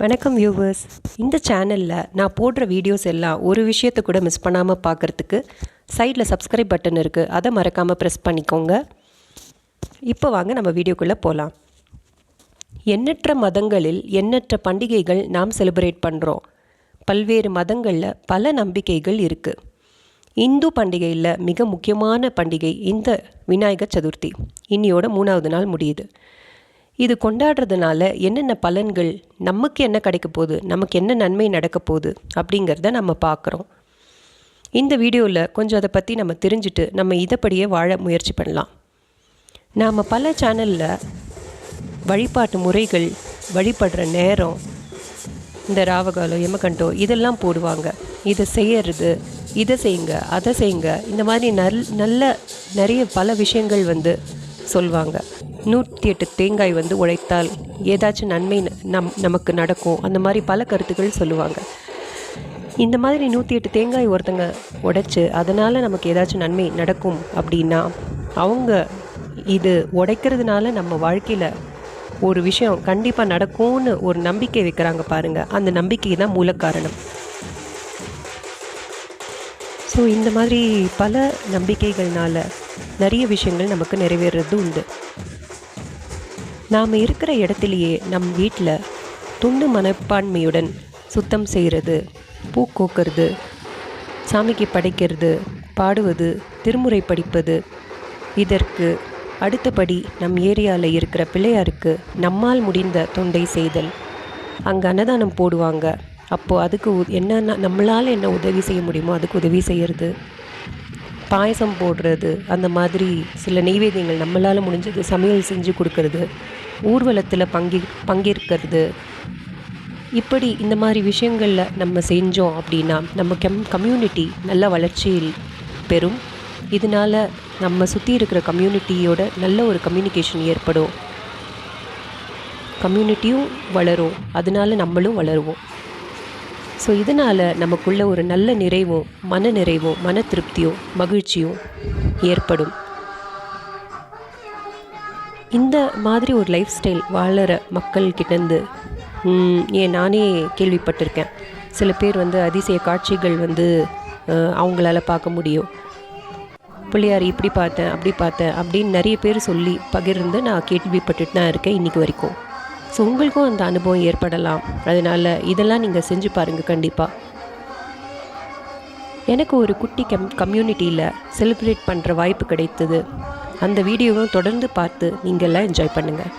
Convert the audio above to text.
வணக்கம் வியூவர்ஸ். இந்த சேனலில் நான் போடுற வீடியோஸ் எல்லாம் ஒரு விஷயத்தை கூட மிஸ் பண்ணாமல் பார்க்குறதுக்கு சைடில் சப்ஸ்கிரைப் பட்டன் இருக்குது, அதை மறக்காமல் ப்ரெஸ் பண்ணிக்கோங்க. இப்போ வாங்க நம்ம வீடியோக்குள்ளே போகலாம். எண்ணற்ற மதங்களில் எண்ணற்ற பண்டிகைகள் நாம் செலிப்ரேட் பண்ணுறோம். பல்வேறு மதங்களில் பல நம்பிக்கைகள் இருக்குது. இந்து பண்டிகையில் மிக முக்கியமான பண்டிகை இந்த விநாயகர் சதுர்த்தி. இன்னியோட 3வது நாள் முடியுது. இது கொண்டாடுறதுனால என்னென்ன பலன்கள், நமக்கு என்ன கிடைக்க போகுது, நமக்கு என்ன நன்மை நடக்க போகுது அப்படிங்கிறத நம்ம பார்க்குறோம். இந்த வீடியோவில் கொஞ்சம் அதை பற்றி நம்ம தெரிஞ்சுட்டு நம்ம இதைப்படியே வாழ முயற்சி பண்ணலாம். நாம் பல சேனலில் வழிபாட்டு முறைகள், வழிபடுற நேரம், இந்த ராவகாலம், யமகண்டம் இதெல்லாம் போடுவாங்க. இதை செய்யறது, இதை செய்யுங்க, அதை செய்யுங்க, இந்த மாதிரி நிறைய பல விஷயங்கள் சொல்லுவாங்க. 108 தேங்காய் உடைத்தால் ஏதாச்சும் நன்மை நமக்கு நடக்கும், அந்த மாதிரி பல கருத்துக்கள் சொல்லுவாங்க. இந்த மாதிரி 108 தேங்காய் ஒருத்தங்க உடைச்சு அதனால் நமக்கு ஏதாச்சும் நன்மை நடக்கும் அப்படின்னா, அவங்க இது உடைக்கிறதுனால நம்ம வாழ்க்கையில் ஒரு விஷயம் கண்டிப்பாக நடக்கும்னு ஒரு நம்பிக்கை வைக்கிறாங்க பாருங்கள். அந்த நம்பிக்கை தான் மூல காரணம். ஸோ இந்த மாதிரி பல நம்பிக்கைகள்னால நிறைய விஷயங்கள் நமக்கு நிறைவேறது உண்டு. நாம் இருக்கிற இடத்துலையே நம் வீட்டில் துண்டு மனப்பான்மையுடன் சுத்தம் செய்கிறது, பூ கோக்கிறது, சாமிக்கு படைக்கிறது, பாடுவது, திருமுறை படிப்பது, இதற்கு அடுத்தபடி நம் ஏரியாவில் இருக்கிற பிள்ளையாருக்கு நம்மால் முடிந்த தொண்டை செய்தல். அங்கே அன்னதானம் போடுவாங்க, அப்போது அதுக்கு என்னென்ன நம்மளால் என்ன உதவி செய்ய முடியுமோ அதுக்கு உதவி செய்கிறது, பாயசம் போடுறது, அந்த மாதிரி சில நெய்வேத்தியங்கள் நம்மளால் முடிஞ்சது சமையல் செஞ்சு கொடுக்கறது, ஊர்வலத்தில் பங்கேற்கிறது. இப்படி இந்த மாதிரி விஷயங்களில் நம்ம செஞ்சோம் அப்படின்னா நம்ம கம்யூனிட்டி நல்ல வளர்ச்சியில் பெறும். இதனால் நம்ம சுற்றி இருக்கிற கம்யூனிட்டியோட நல்ல ஒரு கம்யூனிகேஷன் ஏற்படும், கம்யூனிட்டியும் வளரும், அதனால நம்மளும் வளருவோம். ஸோ இதனால் நமக்குள்ள ஒரு நல்ல நிறைவும், மன நிறைவும், மன திருப்தியும், மகிழ்ச்சியும் ஏற்படும். இந்த மாதிரி ஒரு லைஃப் ஸ்டைல் வாழற மக்கள்கிட்டேருந்து நானே கேள்விப்பட்டிருக்கேன். சில பேர் அதிசய காட்சிகள் அவங்களால பார்க்க முடியும். பிள்ளையார் இப்படி பார்த்தேன், அப்படி பார்த்தேன் அப்படின்னு நிறைய பேர் சொல்லி பகிர்ந்து நான் கேள்விப்பட்டுட்டு தான் இருக்கேன் இன்றைக்கி வரைக்கும். ஸோ உங்களுக்கும் அந்த அனுபவம் ஏற்படலாம். அதனால் இதெல்லாம் நீங்கள் செஞ்சு பாருங்கள். கண்டிப்பாக எனக்கு ஒரு குட்டி கம்யூனிட்டியில் செலிப்ரேட் பண்ணுற வாய்ப்பு கிடைத்தது. அந்த வீடியோவும் தொடர்ந்து பார்த்து நீங்கள்லாம் என்ஜாய் பண்ணுங்கள்.